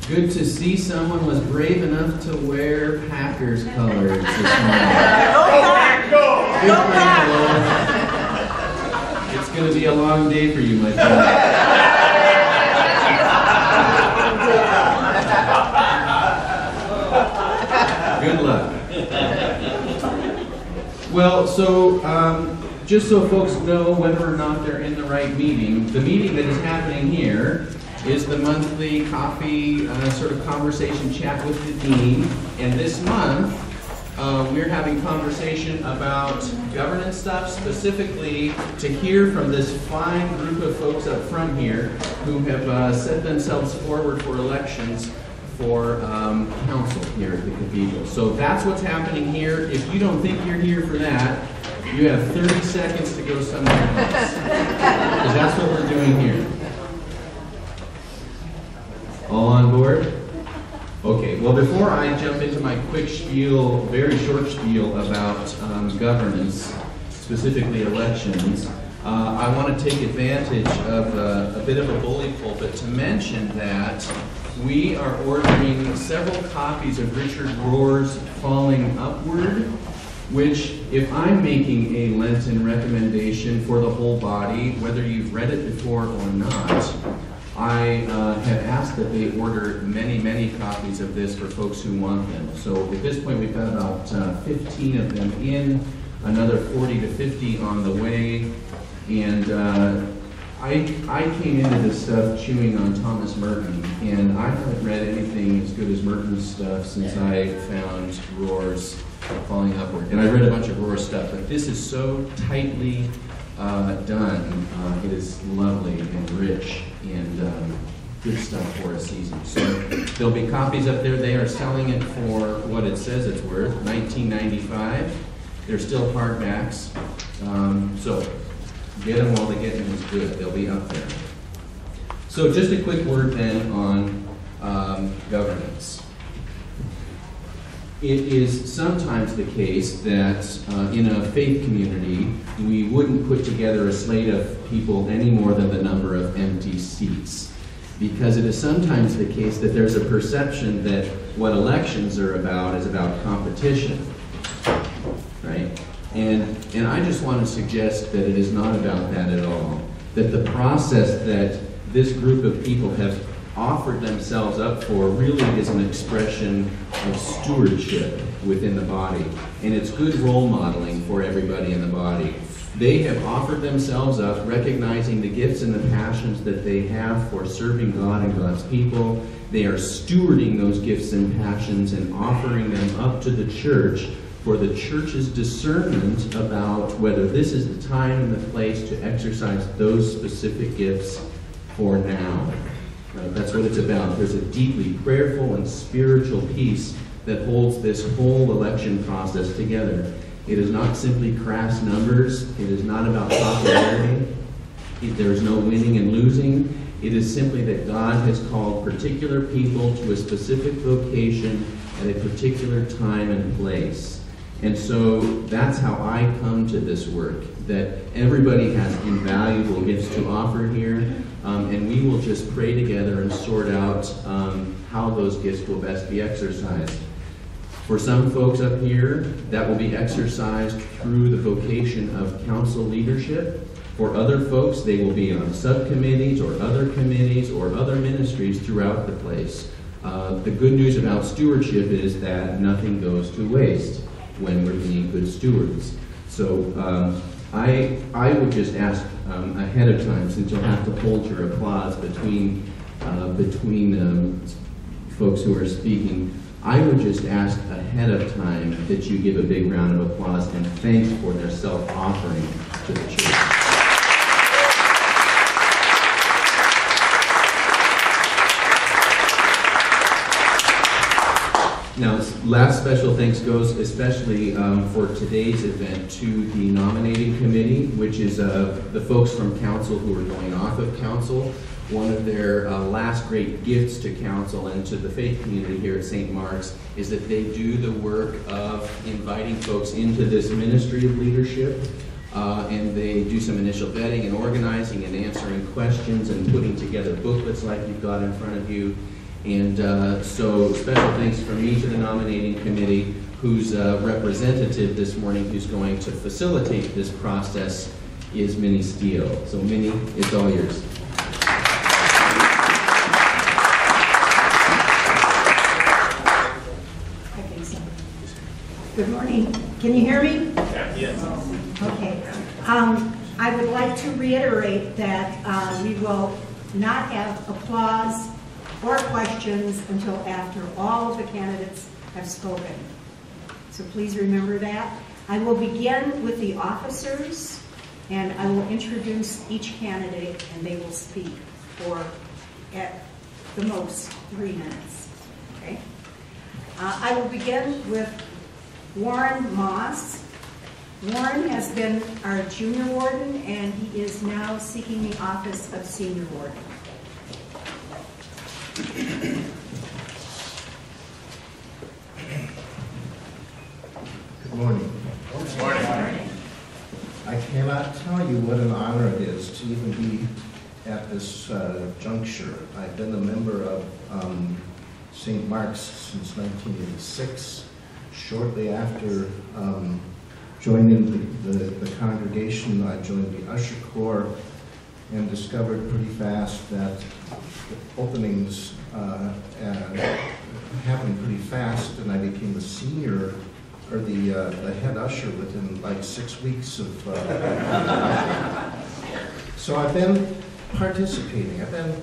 Good to see someone was brave enough to wear Packers colors this morning. Go Pack! It's going to be a long day for you, my friend. Good luck. Well, so just so folks know whether or not they're in the right meeting, the meeting that is happening here is the monthly coffee sort of conversation chat with the dean. And this month, we're having conversation about governance stuff, specifically to hear from this fine group of folks up front here who have set themselves forward for elections for council here at the cathedral. So that's what's happening here. If you don't think you're here for that, you have 30 seconds to go somewhere else. Because that's what we're doing here. All on board? Okay, well before I jump into my quick spiel, very short spiel about governance, specifically elections, I want to take advantage of a bit of a bully pulpit to mention that we are ordering several copies of Richard Rohr's Falling Upward, which, if I'm making a Lenten recommendation for the whole body, whether you've read it before or not, I have asked that they order many, many copies of this for folks who want them. So at this point, we've got about 15 of them in, another 40 to 50 on the way, and I came into this stuff chewing on Thomas Merton, and I haven't read anything as good as Merton's stuff since I found Rohr's Falling Upward. And I read a bunch of Rohr's stuff, but this is so tightly done. It is lovely and rich and good stuff for a season. So there'll be copies up there. They are selling it for what it says it's worth, $19.95. They're still hardbacks. So get them while the getting is good. They'll be up there. So just a quick word then on governance. It is sometimes the case that in a faith community, we wouldn't put together a slate of people any more than the number of empty seats. Because it is sometimes the case that there's a perception that what elections are about is about competition, right? And I just want to suggest that it is not about that at all. That the process that this group of people have offered themselves up for really is an expression of stewardship within the body. And it's good role modeling for everybody in the body. They have offered themselves up, recognizing the gifts and the passions that they have for serving God and God's people. They are stewarding those gifts and passions and offering them up to the church for the church's discernment about whether this is the time and the place to exercise those specific gifts for now. Right? That's what it's about. There's a deeply prayerful and spiritual piece that holds this whole election process together. It is not simply crass numbers. It is not about popularity. There is no winning and losing. It is simply that God has called particular people to a specific vocation at a particular time and place. And so that's how I come to this work, that everybody has invaluable gifts to offer here, and we will just pray together and sort out how those gifts will best be exercised. For some folks up here, that will be exercised through the vocation of council leadership. For other folks, they will be on subcommittees or other committees or other ministries throughout the place. The good news about stewardship is that nothing goes to waste when we're being good stewards. So I would just ask ahead of time, since you'll have to hold your applause between folks who are speaking, I would just ask ahead of time that you give a big round of applause and thanks for their self-offering to the church. Now, last special thanks goes especially for today's event to the nominating committee, which is the folks from council who are going off of council. One of their last great gifts to council and to the faith community here at St. Mark's is that they do the work of inviting folks into this ministry of leadership, and they do some initial vetting and organizing and answering questions and putting together booklets like you've got in front of you. And so special thanks from me to the nominating committee, whose representative this morning who's going to facilitate this process is Minnie Steele. So Minnie, it's all yours. Good morning. Can you hear me? Yes. Okay. I would like to reiterate that we will not have applause or questions until after all of the candidates have spoken. So please remember that. I will begin with the officers, and I will introduce each candidate, and they will speak for, at the most, 3 minutes. Okay? I will begin with Warren Moss. Warren has been our junior warden, and he is now seeking the office of senior warden. Good morning. Good morning. I cannot tell you what an honor it is to even be at this juncture. I've been a member of St. Mark's since 1986. Shortly after joining the congregation, I joined the usher corps and discovered pretty fast that the openings happened pretty fast, and I became the senior, or the head usher within like 6 weeks of so I've been participating. I've been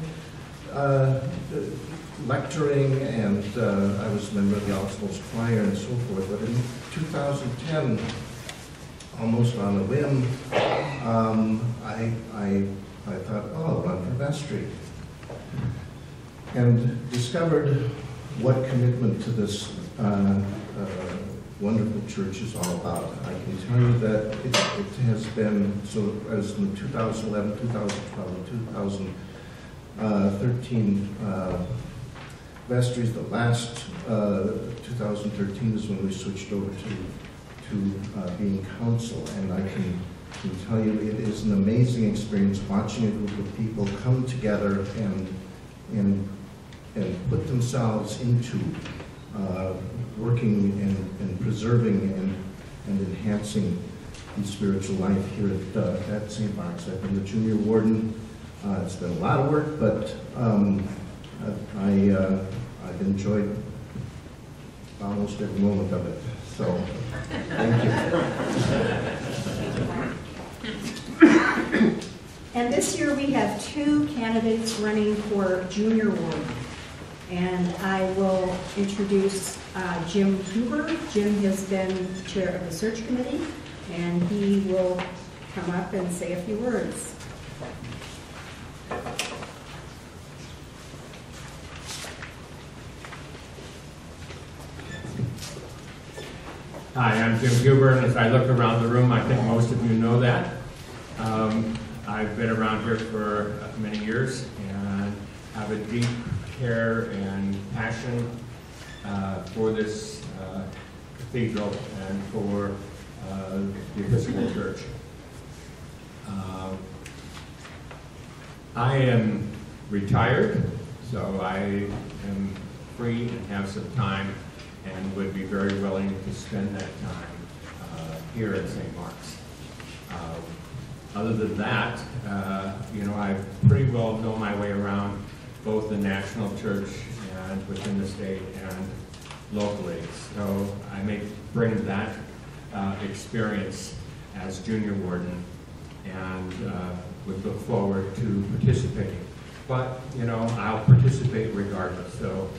lecturing, and I was a member of the All Souls Choir and so forth. But in 2010, almost on a whim, I thought, oh, I'll run for vestry, and discovered what commitment to this wonderful church is all about. I can tell you that it has been, so as in 2011, 2012, 2013 vestries, the last 2013 is when we switched over to being council, and I can tell you it is an amazing experience watching a group of people come together and put themselves into working and preserving and enhancing the spiritual life here at St. Mark's. I've been the junior warden. It's been a lot of work, but I've enjoyed almost every moment of it. So, thank you. And this year we have 2 candidates running for junior warden. And I will introduce Jim Hubert. Jim has been chair of the search committee, and he will come up and say a few words. Hi, I'm Jim Hubert, and as I look around the room, I think most of you know that. I've been around here for many years and have a deep care and passion for this cathedral and for the Episcopal Church. I am retired, so I am free and have some time and would be very willing to spend that time here at St. Mark's. Other than that, I pretty well know my way around both the national church and within the state and locally. So I may bring that experience as junior warden and would look forward to participating. But, I'll participate regardless. So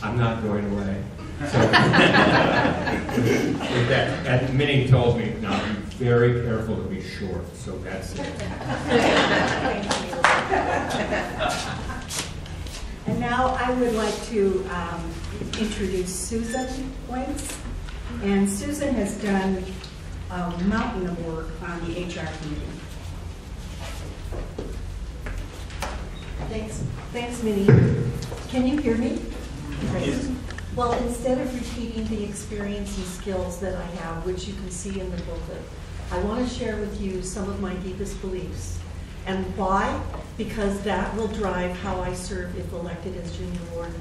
I'm not going away. So with that, and Minnie told me, now be very careful to be short, so that's it. And now I would like to introduce Susan Points. And Susan has done a mountain of work on the HR committee. Thanks, Minnie. Can you hear me? Great. Well, instead of repeating the experience and skills that I have, which you can see in the booklet, I want to share with you some of my deepest beliefs and why because that will drive how I serve if elected as junior warden.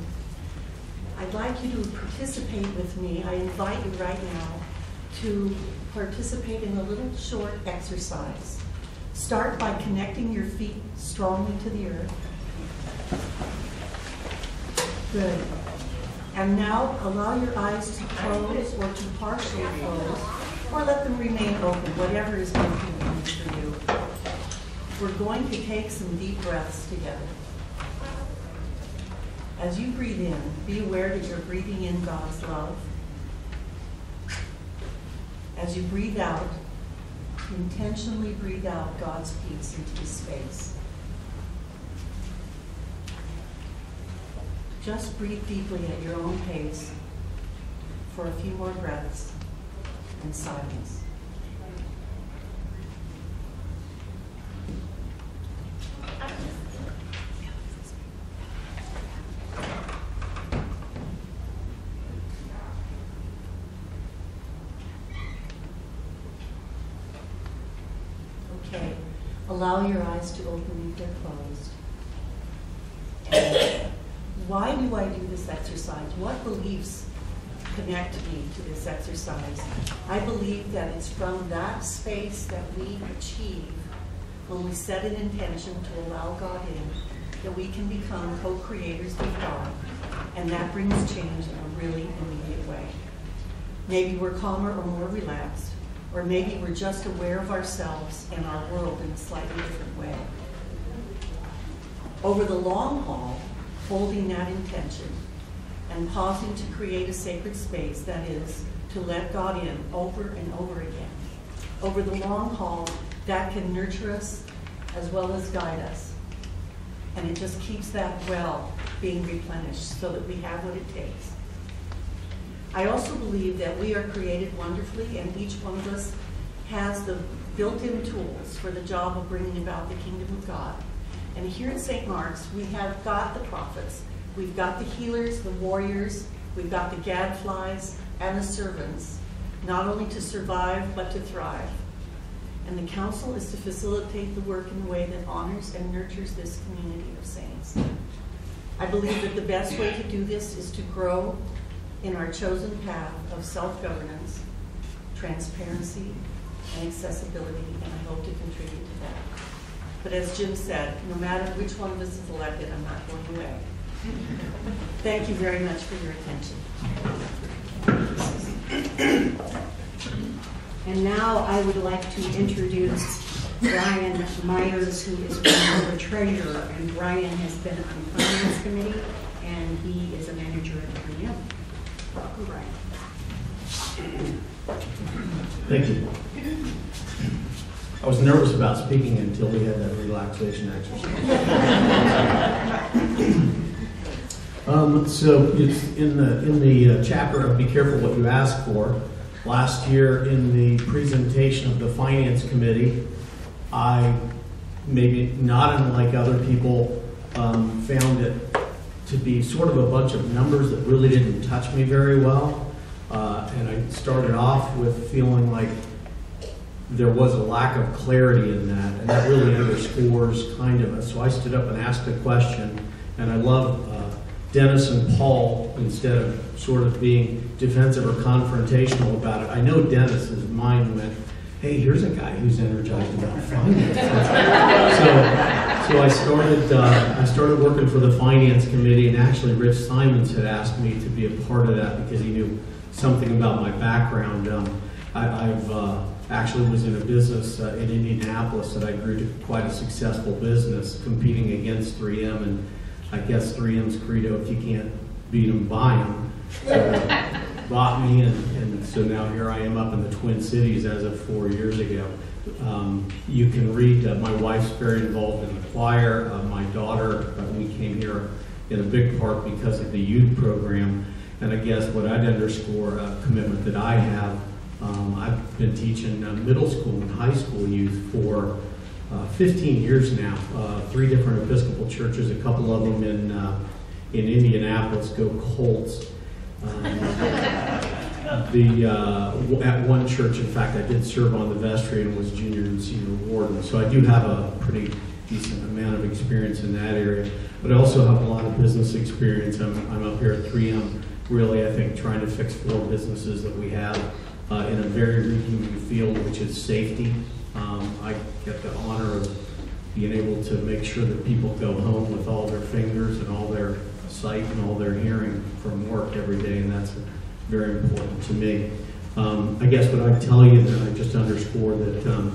I'd like you to participate with me. I invite you right now to participate in a little short exercise. Start by connecting your feet strongly to the earth. Good. And now allow your eyes to close or to partially close, or let them remain open, whatever is more convenient for you. We're going to take some deep breaths together. As you breathe in, be aware that you're breathing in God's love. As you breathe out, intentionally breathe out God's peace into the space. Just breathe deeply at your own pace for a few more breaths in silence. Okay, allow your eyes to open if they're closed. Why do I do this exercise? What beliefs connect me to this exercise? I believe that it's from that space that we achieve when we set an intention to allow God in, that we can become co-creators with God, and that brings change in a really immediate way. Maybe we're calmer or more relaxed, or maybe we're just aware of ourselves and our world in a slightly different way. Over the long haul, holding that intention and pausing to create a sacred space, that is, to let God in over and over again. Over the long haul, that can nurture us as well as guide us. And it just keeps that well being replenished so that we have what it takes. I also believe that we are created wonderfully, and each one of us has the built-in tools for the job of bringing about the kingdom of God. And here at St. Mark's, we have got the prophets, we've got the healers, the warriors, we've got the gadflies, and the servants, not only to survive, but to thrive. And the council is to facilitate the work in a way that honors and nurtures this community of saints. I believe that the best way to do this is to grow in our chosen path of self-governance, transparency, and accessibility, and I hope to contribute to that. But as Jim said, no matter which one of us is elected, I'm not going away. Thank you very much for your attention. And now I would like to introduce Brian Myers, who is the treasurer. And Brian has been on the finance committee, and he is a manager at 3M. Welcome, Brian. Thank you. I was nervous about speaking until we had that relaxation exercise. So it's in the chapter of Be Careful What You Ask For. Last year in the presentation of the Finance Committee, I, maybe not unlike other people, found it to be sort of a bunch of numbers that really didn't touch me very well. And I started off with feeling like there was a lack of clarity in that, and that really underscores kind of it. So I stood up and asked a question, and I love Dennis and Paul, instead of sort of being defensive or confrontational about it. I know Dennis's mind went, hey, here's a guy who's energized about finance. So I started working for the Finance Committee, and actually Rich Simons had asked me to be a part of that because he knew something about my background. I've actually was in a business in Indianapolis that I grew to quite a successful business, competing against 3M, and I guess 3M's credo, if you can't beat them, buy them. Bought me, and so now here I am up in the Twin Cities as of 4 years ago. You can read, my wife's very involved in the choir. My daughter, we came here in a big part because of the youth program. And I guess what I'd underscore a commitment that I have, I've been teaching middle school and high school youth for 15 years now. 3 different Episcopal churches, a couple of them in Indianapolis. Go Colts. At one church, in fact, I did serve on the vestry and was junior and senior warden. So I do have a pretty decent amount of experience in that area. But I also have a lot of business experience. I'm up here at 3M, really, I think, trying to fix 4 businesses that we have in a very redeeming field, which is safety. I get the honor of being able to make sure that people go home with all their fingers and all their sight and all their hearing from work every day, and that's very important to me. I guess what I tell you, that I just underscore that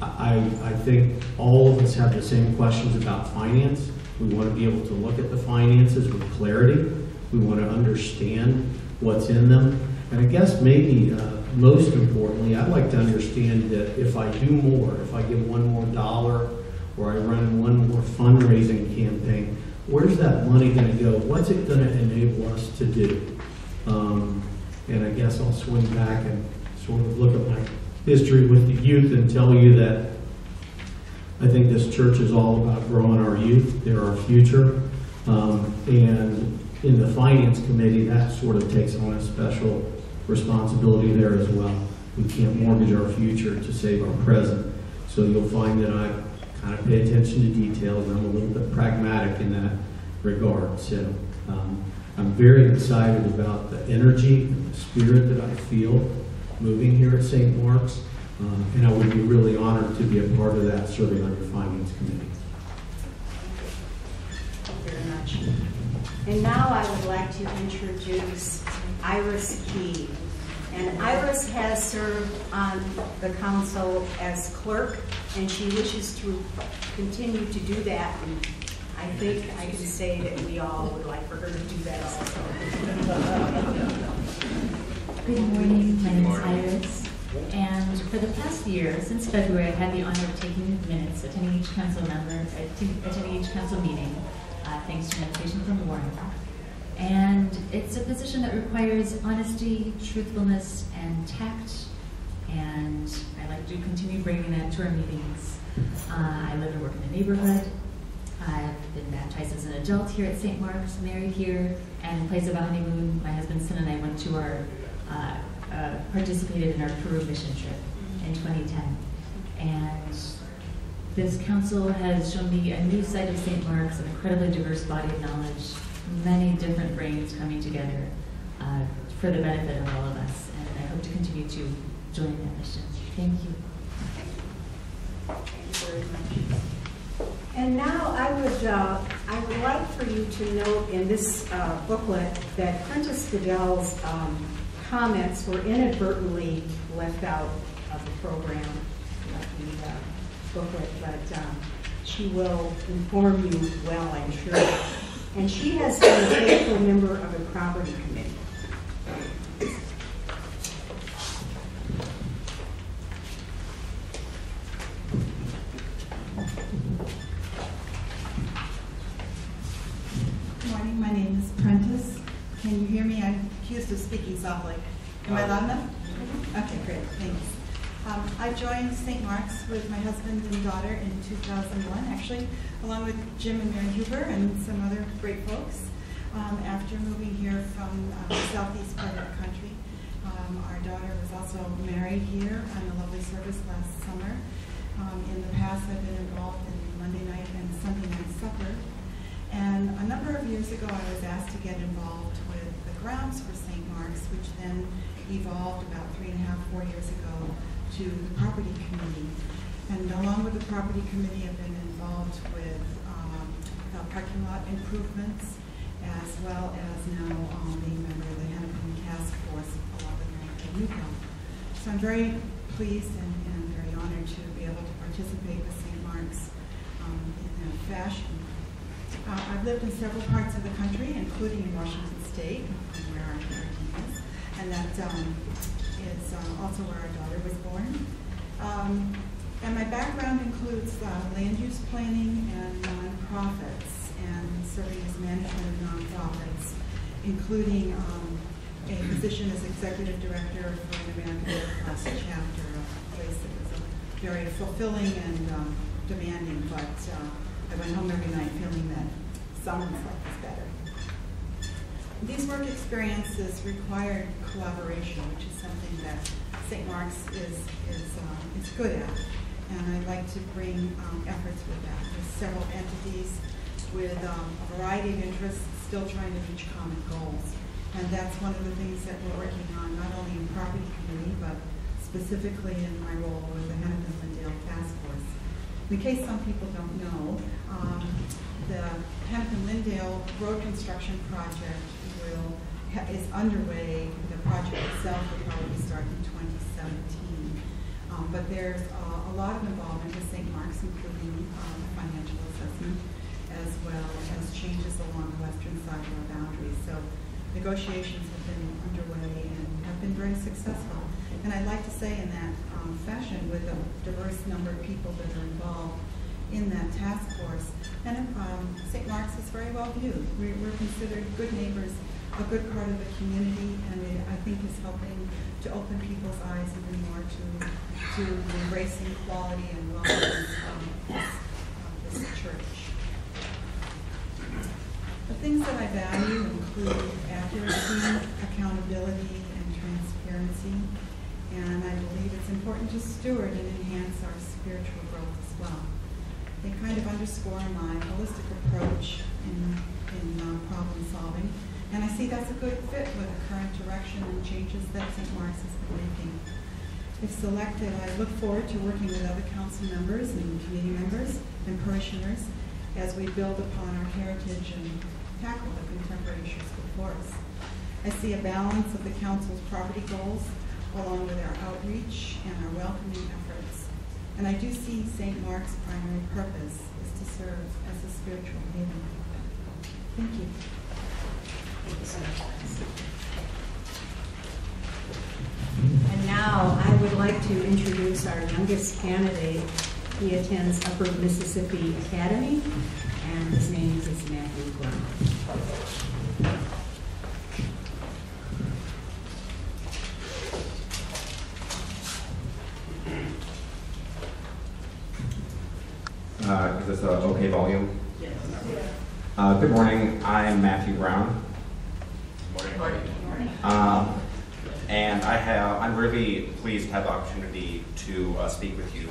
I think all of us have the same questions about finance. We want to be able to look at the finances with clarity. We want to understand what's in them. And I guess maybe most importantly, I'd like to understand that if I do more, if I give one more dollar or I run one more fundraising campaign, where's that money going to go? What's it going to enable us to do? And I guess I'll swing back and sort of look at my history with the youth and tell you that I think this church is all about growing our youth. They're our future. And in the finance committee, that sort of takes on a special responsibility there as well. We can't mortgage our future to save our present. So you'll find that I kind of pay attention to details, and I'm a little bit pragmatic in that regard. So I'm very excited about the energy and the spirit that I feel moving here at St. Mark's, and I would be really honored to be a part of that, serving on your finance committee. Thank you very much. And now I would like to introduce Iris Key. And Iris has served on the council as clerk, and she wishes to continue to do that. And I think I can say that we all would like for her to do that also. Good morning, my name is Iris, and for the past year, since February, I've had the honor of taking minutes, attending each council meeting, thanks to an invitation from Warren. And it's a position that requires honesty, truthfulness, and tact, and I like to continue bringing that to our meetings. I live and work in the neighborhood. I've been baptized as an adult here at St. Mark's, married here, and in place of a honeymoon, my husband's son and I went to our, participated in our Peru mission trip in 2010. And this council has shown me a new side of St. Mark's, an incredibly diverse body of knowledge, many different brains coming together for the benefit of all of us. And I hope to continue to join that mission. Thank you. Thank you very much. And now I would like for you to note in this booklet that Prentiss Goodell's comments were inadvertently left out of the program, the booklet, but she will inform you well, I'm sure. And she has been a faithful member of the property committee. Good morning, my name is Prentiss. Can you hear me? I'm accused of speaking softly. Am I loud enough? Okay, great, thanks. I joined St. Mark's with my husband and daughter in 2001, actually, along with Jim and Mary Huber and some other great folks. After moving here from the southeast part of the country, our daughter was also married here on a lovely service last summer. In the past, I've been involved in Monday night and Sunday night supper. And a number of years ago, I was asked to get involved with the grounds for St. Mark's, which then evolved about 3.5, 4 years ago to the property committee. And along with the property committee, I've been involved with parking lot improvements, as well as now being a member of the Hennepin Task Force along with Veronica Navarro. So I'm very pleased and very honored to be able to participate with St. Mark's in that fashion. I've lived in several parts of the country, including in Washington State, where our Harrington is, and that is also where our daughter was born. And my background includes land use planning and nonprofits, and serving as management of nonprofits, including a position as executive director for an American Red Cross chapter, a place that was very fulfilling and demanding, but I went home every night feeling that someone's life was better. These work experiences required collaboration, which is something that St. Mark's is good at. and I'd like to bring efforts with that. There's several entities with a variety of interests still trying to reach common goals. And that's one of the things that we're working on, not only in property committee, but specifically in my role with the Harrington Task Force. In case some people don't know, the Harrington-Lindale Road Construction Project is underway. The project itself will probably start in 2017. But there's a lot of involvement with St. Mark's, including financial assessment, as well as changes along the western side of our boundaries. So negotiations have been underway and have been very successful. And I'd like to say in that fashion, with a diverse number of people that are involved in that task force, and St. Mark's is very well viewed. We're considered good neighbors, a good part of the community, and it, I think, is helping to open people's eyes even more to embracing quality and wellness of this church. The things that I value include accuracy, accountability, and transparency. And I believe it's important to steward and enhance our spiritual growth as well. They kind of underscore my holistic approach in problem solving. And I see that's a good fit with the current direction and changes that St. Mark's has been making. If selected, I look forward to working with other council members and committee members and parishioners as we build upon our heritage and tackle the contemporary issues before us. I see a balance of the council's property goals along with our outreach and our welcoming efforts. And I do see St. Mark's primary purpose is to serve as a spiritual haven. Thank you. Thank you so much. And now I would like to introduce our youngest candidate. He attends Upper Mississippi Academy, and his name is Matthew Brown. Is this a okay volume? Yes. Good morning. I'm Matthew Brown. Good morning. And I'm really pleased to have the opportunity to speak with you.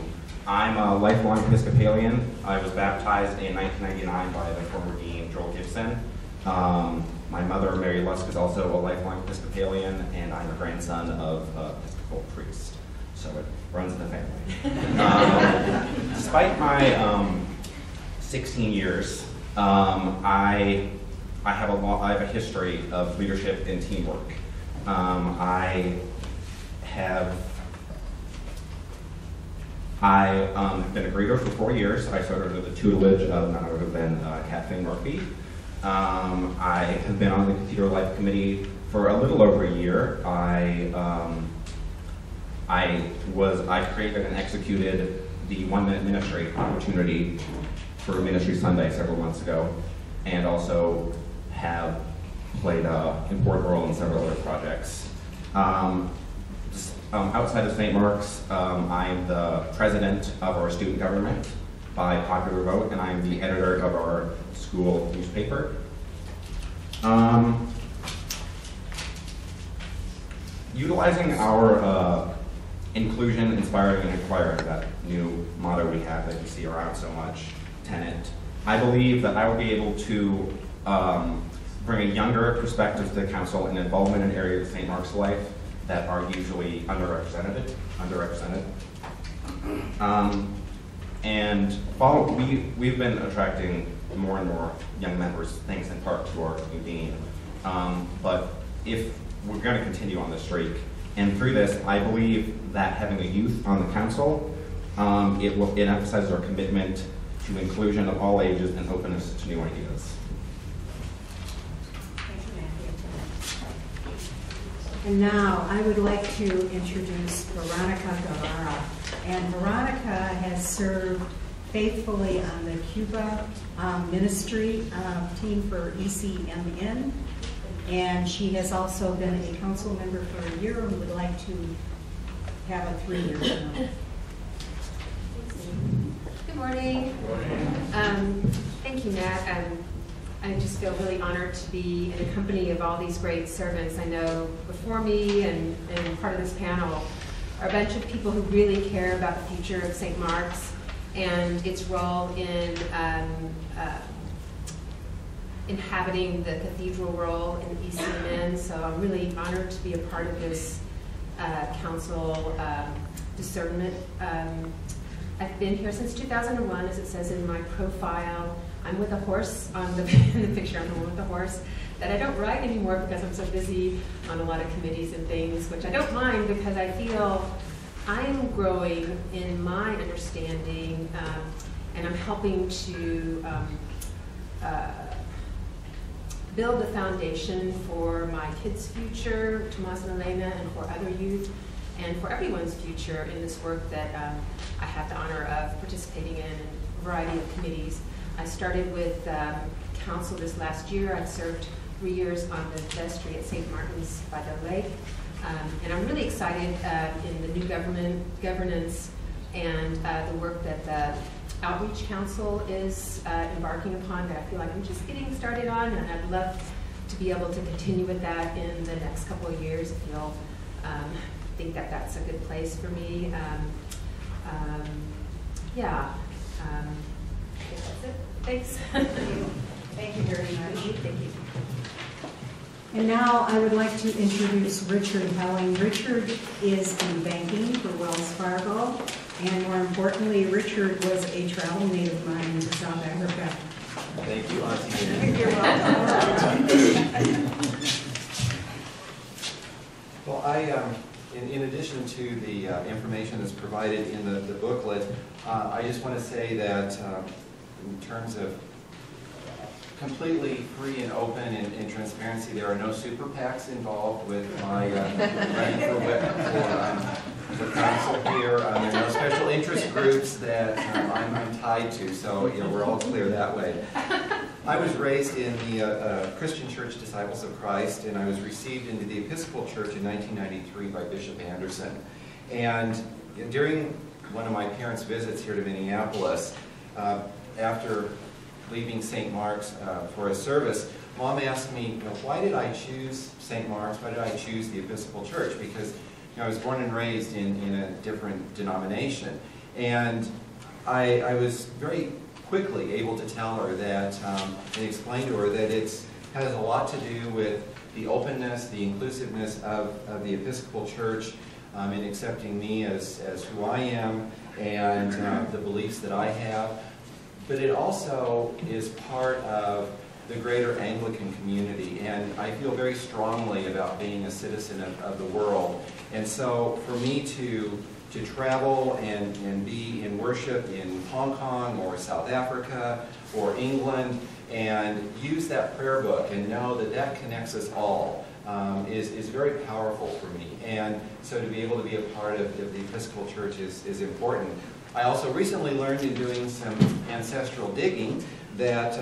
I'm a lifelong Episcopalian. I was baptized in 1999 by the former Dean, Joel Gibson. My mother, Mary Lusk, is also a lifelong Episcopalian, and I'm a grandson of an Episcopal priest. So it runs in the family. Despite my 16 years, I have a history of leadership and teamwork. I've been a greeter for 4 years. I started under the tutelage of none other than Kathleen Murphy. I have been on the Cathedral Life Committee for a little over a year. I created and executed the 1-minute ministry opportunity for Ministry Sunday several months ago, and also have played an important role in several other projects. Outside of St. Mark's, I'm the president of our student government by popular vote, and I'm the editor of our school newspaper. Utilizing our inclusion, inspiring, and inquiring, that new motto we have that you see around so much, tenet, I believe that I will be able to bring a younger perspective to the council and involvement in areas of St. Mark's life that are usually underrepresented. We've been attracting more and more young members, thanks in part to our new dean. But if we're going to continue on this streak, and through this, I believe that having a youth on the council, it emphasizes our commitment to inclusion of all ages and openness to new ideas. And now I would like to introduce Veronica Navarro. And Veronica has served faithfully on the Cuba ministry team for ECMN. And she has also been a council member for a year and would like to have a 3-year term. Good morning. Good morning. Thank you, Matt. I just feel really honored to be in the company of all these great servants I know before me and part of this panel. are a bunch of people who really care about the future of St. Mark's and its role in inhabiting the cathedral role in ECMN. So I'm really honored to be a part of this council discernment. I've been here since 2001, as it says in my profile. I'm with a horse on the, in the picture. I'm with a horse that I don't ride anymore because I'm so busy on a lot of committees and things, which I don't mind because I feel I'm growing in my understanding, and I'm helping to build the foundation for my kids' future, Tomas and Elena, and for other youth, and for everyone's future in this work that I have the honor of participating in a variety of committees. I started with council this last year. I've served 3 years on the vestry at St. Martin's by the Lake. And I'm really excited in the new governance and the work that the Outreach Council is embarking upon that I feel like I'm just getting started on, and I'd love to be able to continue with that in the next couple of years if you'll think that that's a good place for me. Yeah, I guess that's it. Thanks. Thank you very much. Thank you. And now I would like to introduce Richard Melling. Richard is in banking for Wells Fargo, and more importantly, Richard was a travel mate of mine to South Africa. Thank you, Auntie. You're welcome. Well, in addition to the information that's provided in the booklet, I just want to say that in terms of completely free and open and transparency, there are no super PACs involved with my running for council here. There are no special interest groups that I'm tied to, so we're all clear that way. I was raised in the Christian Church Disciples of Christ, and I was received into the Episcopal Church in 1993 by Bishop Anderson. And during one of my parents' visits here to Minneapolis, after leaving St. Mark's for a service, Mom asked me, why did I choose St. Mark's? Why did I choose the Episcopal Church? Because I was born and raised in a different denomination. And I was very quickly able to tell her that, and explain to her that it has a lot to do with the openness, the inclusiveness of the Episcopal Church in accepting me as who I am and the beliefs that I have. But it also is part of the greater Anglican community, and I feel very strongly about being a citizen of the world. And so for me to travel and be in worship in Hong Kong or South Africa or England and use that prayer book and know that that connects us all is very powerful for me. And so to be able to be a part of the Episcopal Church is important. I also recently learned in doing some ancestral digging that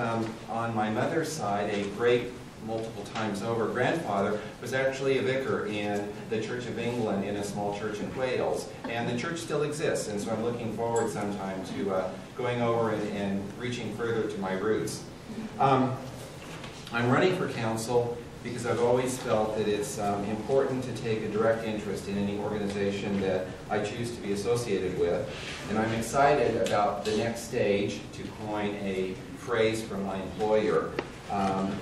on my mother's side, a great multiple times over grandfather was actually a vicar in the Church of England in a small church in Wales. And the church still exists, and so I'm looking forward sometime to going over and reaching further to my roots. I'm running for council because I've always felt that it's important to take a direct interest in any organization that I choose to be associated with. And I'm excited about the next stage, to coin a phrase from my employer, Wells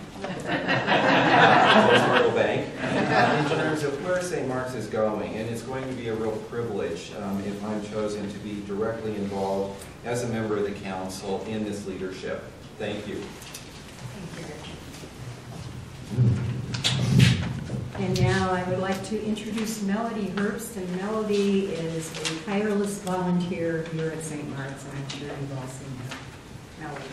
Fargo Bank, in terms of where St. Mark's is going. And it's going to be a real privilege if I'm chosen to be directly involved as a member of the council in this leadership. Thank you. And now I would like to introduce Melody Herbst, and Melody is a tireless volunteer here at St. Mark's, and I'm sure you've all seen her. Melody.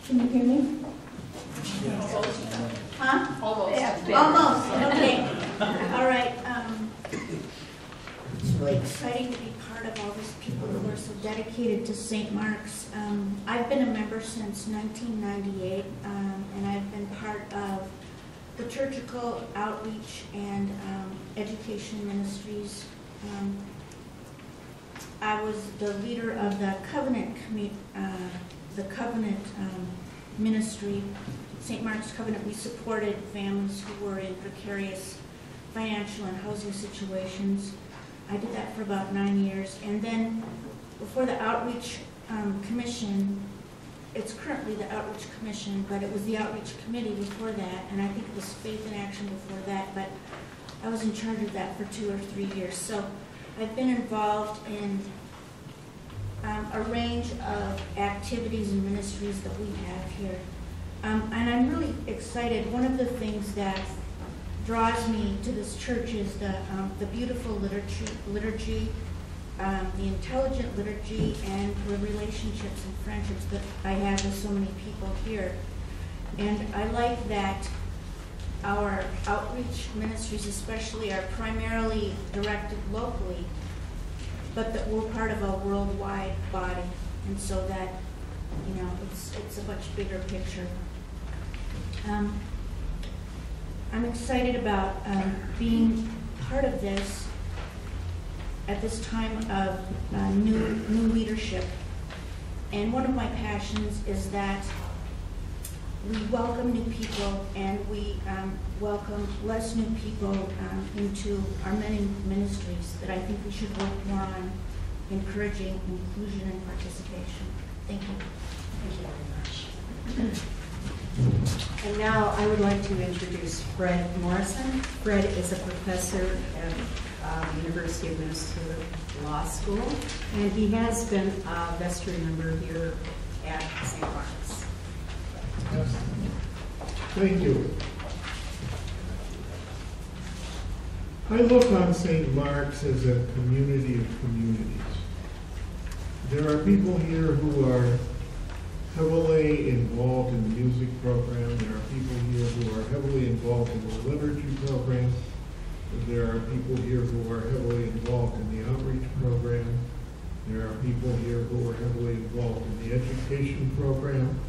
Can you hear me? Huh? Almost. Yeah, almost. Okay. All right. It's really exciting to be part of all these people who are so dedicated to St. Mark's. I've been a member since 1998, and I've been part of liturgical outreach and education ministries. I was the leader of the Covenant ministry, St. Mark's Covenant, we supported families who were in precarious financial and housing situations. I did that for about 9 years. And then before the Outreach Commission, it's currently the Outreach Commission, but it was the Outreach Committee before that, and I think it was Faith in Action before that, but I was in charge of that for 2 or 3 years. So I've been involved in a range of activities and ministries that we have here. And I'm really excited. One of the things that draws me to this church is the beautiful liturgy, the intelligent liturgy, and the relationships and friendships that I have with so many people here. And I like that our outreach ministries especially are primarily directed locally, but that we're part of a worldwide body, and so that, you know, it's a much bigger picture. I'm excited about being part of this at this time of new leadership. And one of my passions is that we welcome new people, and we welcome less new people into our many ministries, that I think we should work more on encouraging inclusion and participation. Thank you. Thank you very much. And now I would like to introduce Fred Morrison. Fred is a professor at the University of Minnesota Law School, and he has been a vestry member here at St. Mark's. Thank you. I look on St. Mark's as a community of communities. There are people here who are heavily involved in the music program. There are people here who are heavily involved in the liturgy program. There are people here who are heavily involved in the outreach program. There are people here who are heavily involved in the education program,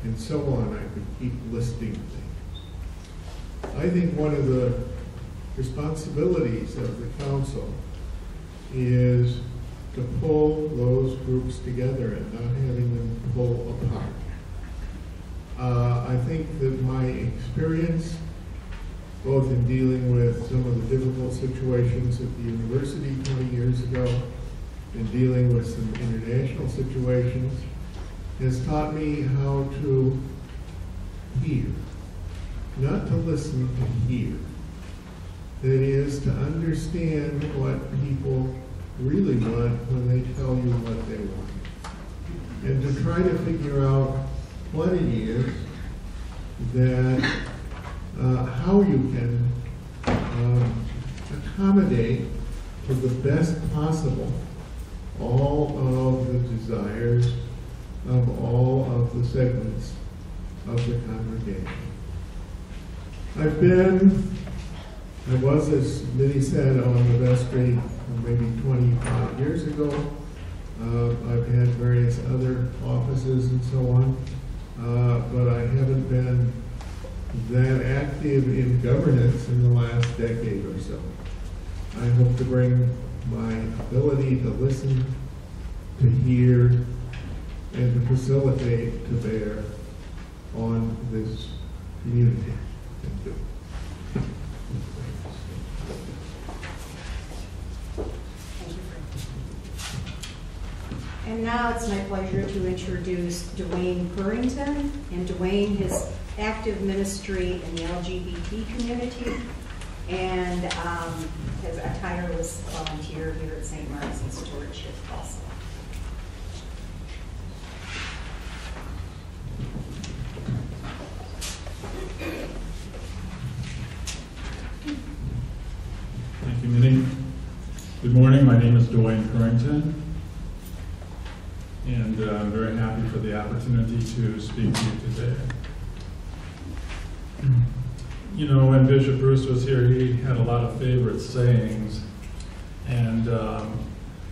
and so on. I could keep listing things. I think one of the responsibilities of the council is to pull those groups together and not having them pull apart. I think that my experience, both in dealing with some of the difficult situations at the university 20 years ago and dealing with some international situations, has taught me how to hear, not to listen, to hear. That is, to understand what people really want when they tell you what they want, and to try to figure out what it is that, how you can accommodate to the best possible all of the desires of all of the segments of the congregation. I was, as Minnie said, on the vestry maybe 25 years ago. I've had various other offices and so on, but I haven't been that active in governance in the last decade or so. I hope to bring my ability to listen, to hear, and to facilitate to bear on this community. Thank you. And now it's my pleasure to introduce Dwayne Harrington. And Dwayne has active ministry in the LGBT community and has a tireless volunteer here at St. Mark's and stewardship also. Thank you, Minnie. Good morning. My name is Dwayne Harrington, and I'm very happy for the opportunity to speak to you today. You know, when Bishop Bruce was here, he had a lot of favorite sayings, and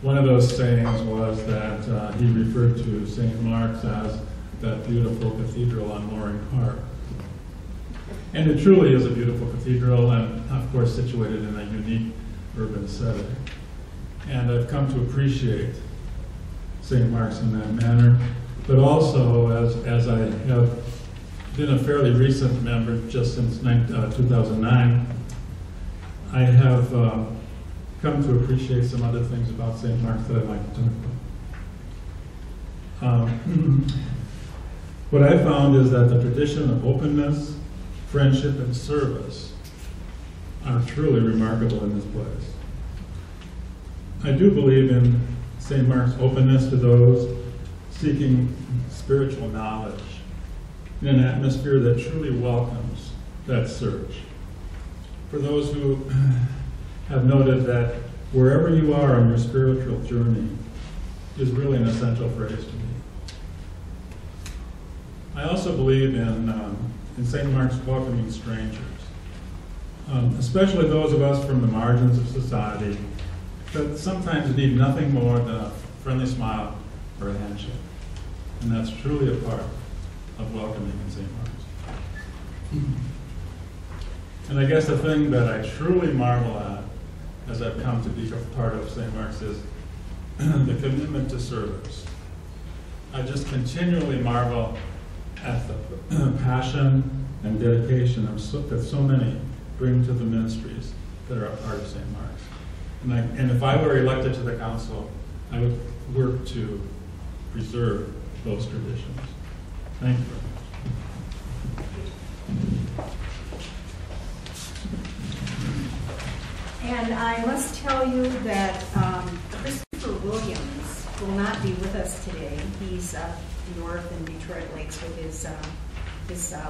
one of those sayings was that he referred to St. Mark's as that beautiful cathedral on Loring Park. And it truly is a beautiful cathedral, and of course situated in a unique urban setting. And I've come to appreciate St. Mark's in that manner, but also as I have been a fairly recent member just since 2009, I have come to appreciate some other things about St. Mark's that I'd like to talk about. What I found is that the tradition of openness, friendship, and service are truly remarkable in this place. I do believe in St. Mark's openness to those seeking spiritual knowledge in an atmosphere that truly welcomes that search. For those who have noted that wherever you are on your spiritual journey is really an essential phrase to me. I also believe in St. Mark's welcoming strangers, especially those of us from the margins of society that sometimes need nothing more than a friendly smile or a handshake. And that's truly a part of welcoming in St. Mark's. And I guess the thing that I truly marvel at as I've come to be a part of St. Mark's is the commitment to service. I just continually marvel at the passion and dedication that so many bring to the ministries that are a part of St. Mark's. And if I were elected to the council, I would work to preserve those traditions. Thank you. And I must tell you that Christopher Williams will not be with us today. He's up north in Detroit Lakes with his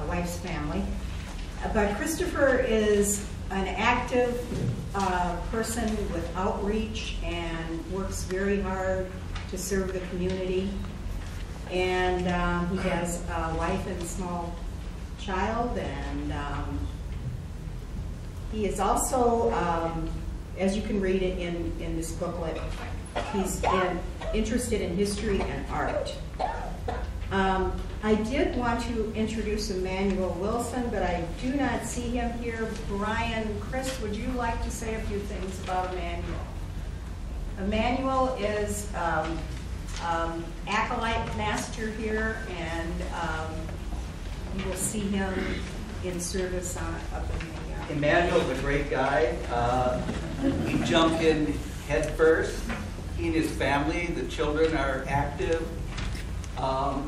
wife's family. But Christopher is an active person with outreach and works very hard to serve the community. And he has a wife and a small child, and he is also, as you can read it in this booklet, he's interested in history and art. I did want to introduce Emmanuel Wilson, but I do not see him here. Brian, Chris, would you like to say a few things about Emmanuel? Emmanuel is acolyte master here, and you will see him in service up in the Emmanuel's a great guy. We jump in head first. He and his family, the children are active.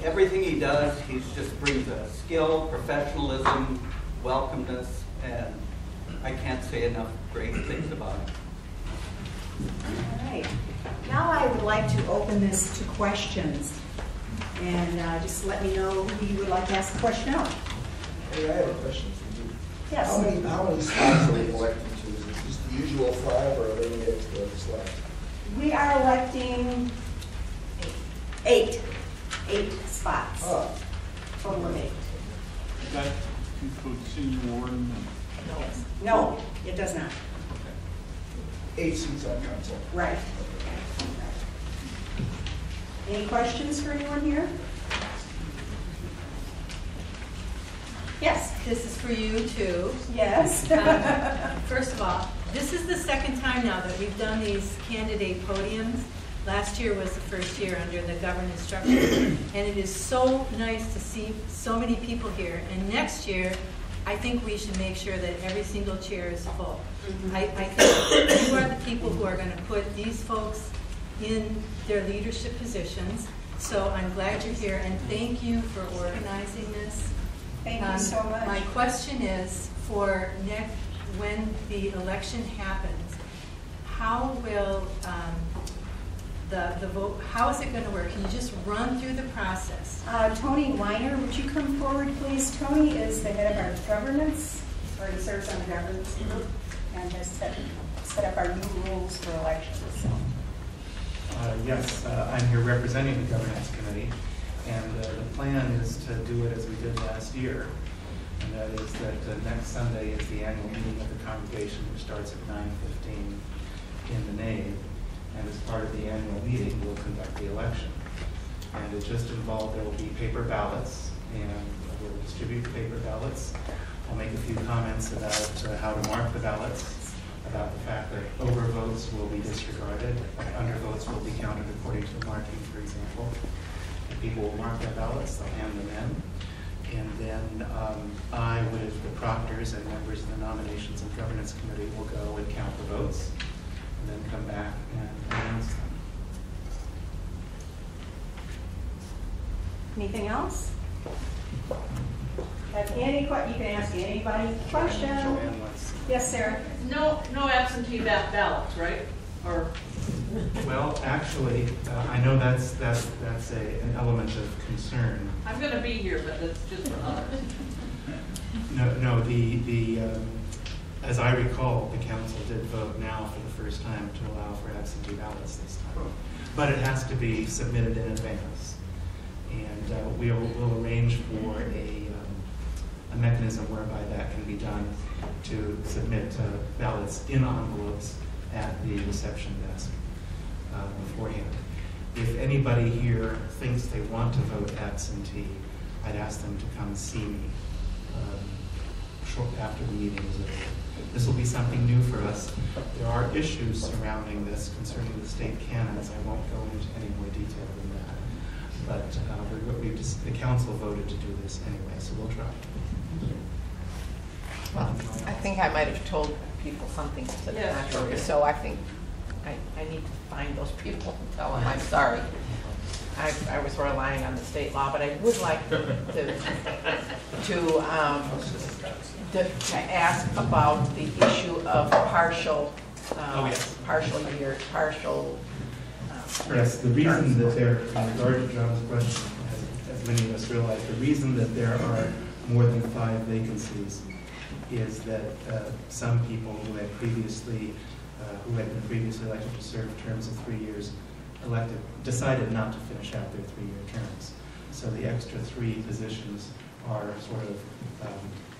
Everything he does, he just brings a skill, professionalism, welcomeness, and I can't say enough great things about him. All right. Now I would like to open this to questions. And just let me know who you would like to ask a question of. Hey, I have a question for you. Yes. How many spots are we electing to? Is it just the usual 5, or are there any extra slots? We are electing 8 spots. Oh. Total of 8. Does that include senior warden? No, it does not. 8 seats on council. Right. Any questions for anyone here? Yes. This is for you too. Yes. First of all, this is the second time now that we've done these candidate podiums. Last year was the first year under the governance structure, and it is so nice to see so many people here. And next year, I think we should make sure that every single chair is full. I think you are the people who are going to put these folks in their leadership positions. So I'm glad you're here, and thank you for organizing this. Thank you so much. My question is, for when the election happens, how will the vote, how is it going to work? Can you just run through the process? Tony Weiner, would you come forward, please? Tony is the head of our governance, or he serves on the governance group, and has set up our new rules for elections. So. Yes, I'm here representing the governance committee, and the plan is to do it as we did last year, and that is that next Sunday is the annual meeting of the congregation, which starts at 9:15 in the nave. And as part of the annual meeting, we'll conduct the election. And it just involved, there will be paper ballots, and we'll distribute the paper ballots. I'll make a few comments about how to mark the ballots, about the fact that overvotes will be disregarded, undervotes will be counted according to the marking, for example. And people will mark their ballots, they'll hand them in. And then I, with the proctors and members of the Nominations and Governance Committee, will go and count the votes, and then come back and announce them. Anything else? Have any you can ask anybody question. Joanne wants. Yes, Sarah. No absentee ballots, right? Or Well, actually, I know that's an element of concern. I'm going to be here, but that's just for others. No, as I recall, the council did vote now for the first time to allow for absentee ballots this time. But it has to be submitted in advance. And we'll arrange for a mechanism whereby that can be done to submit ballots in envelopes at the reception desk beforehand. If anybody here thinks they want to vote absentee, I'd ask them to come see me short after the meeting is over. This will be something new for us. There are issues surrounding this concerning the state canons. I won't go into any more detail than that. But the council voted to do this anyway, so we'll try. Well, I think I might have told people something to the contrary, so I think I need to find those people and tell them I'm sorry. I was relying on the state law, but I would like to ask about the issue of partial year. Yes, the reason that there, in regard to John's question, as many of us realize, the reason that there are more than 5 vacancies is that some people who had been previously elected to serve terms of 3 years decided not to finish out their 3-year terms. So the extra 3 positions are sort of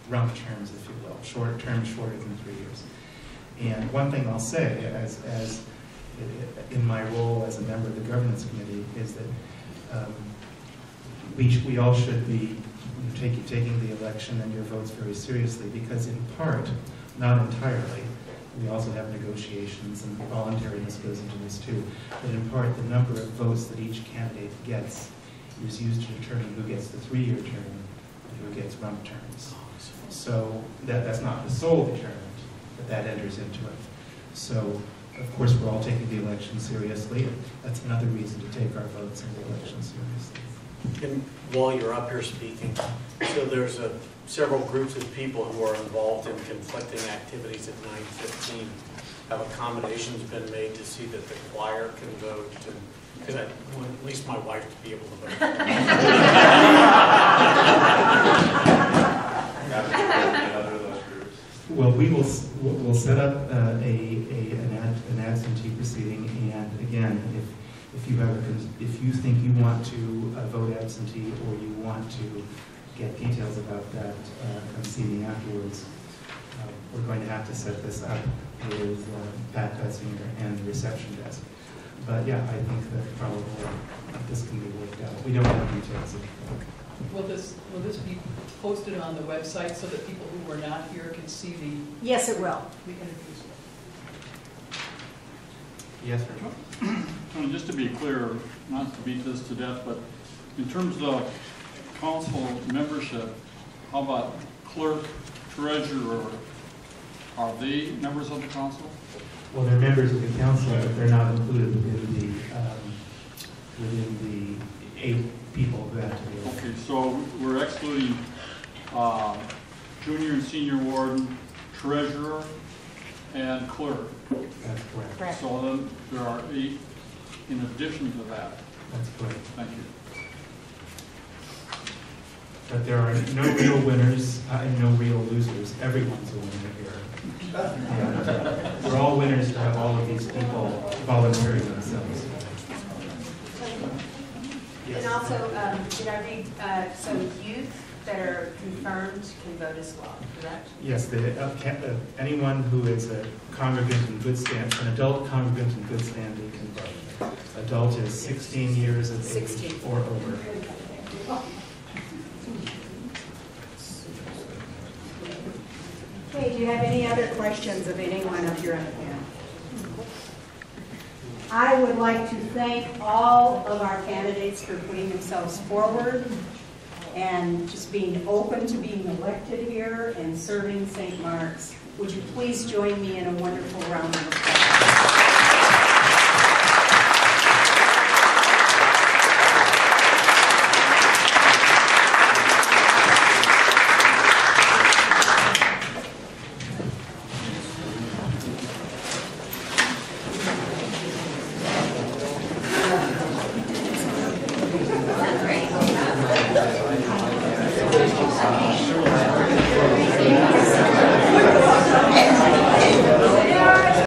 rump terms, if you will, short terms shorter than 3 years. And one thing I'll say, as in my role as a member of the governance committee, is that we all should be taking the election and your votes very seriously, because in part, not entirely, we also have negotiations and voluntariness goes into this too, but in part the number of votes that each candidate gets is used to determine who gets the 3-year term and who gets rump terms. So that's not the sole determinant, but that enters into it. So of course we're all taking the election seriously, and that's another reason to take our votes in the election seriously. And while you're up here speaking, so there's several groups of people who are involved in conflicting activities at 9:15. Have accommodations been made to see that the choir can vote? Because at least my wife to be able to vote. Well, we'll set up an absentee proceeding, and again, if you think you want to vote absentee or you want to get details about that, come see me afterwards. We're going to have to set this up with Pat Petzinger and the reception desk. But yeah, I think that probably this can be worked out. We don't have details of it. Will this be posted on the website so that people who were not here can see the? Yes, it will. The interviews. Yes, sir. Just to be clear, not to beat this to death, but in terms of council membership, how about clerk, treasurer? Are they members of the council? Well, they're members of the council, but they're not included within the 8 people who have to be elected. Okay, so we're excluding junior and senior warden, treasurer, and clerk. That's correct. So then there are 8 in addition to that. That's correct. Thank you. But there are no real winners and no real losers. Everyone's a winner here. And, we're all winners to have all of these people volunteering themselves. Yes. And also, did I read, so youth that are confirmed can vote as well, correct? Yes, anyone who is a congregant in good standing, an adult congregant in good standing can vote. Adult is 16 years of age or over. Okay, do you have any other questions of anyone up here on the panel? I would like to thank all of our candidates for putting themselves forward and just being open to being elected here and serving St. Mark's. Would you please join me in a wonderful round of applause? Sure.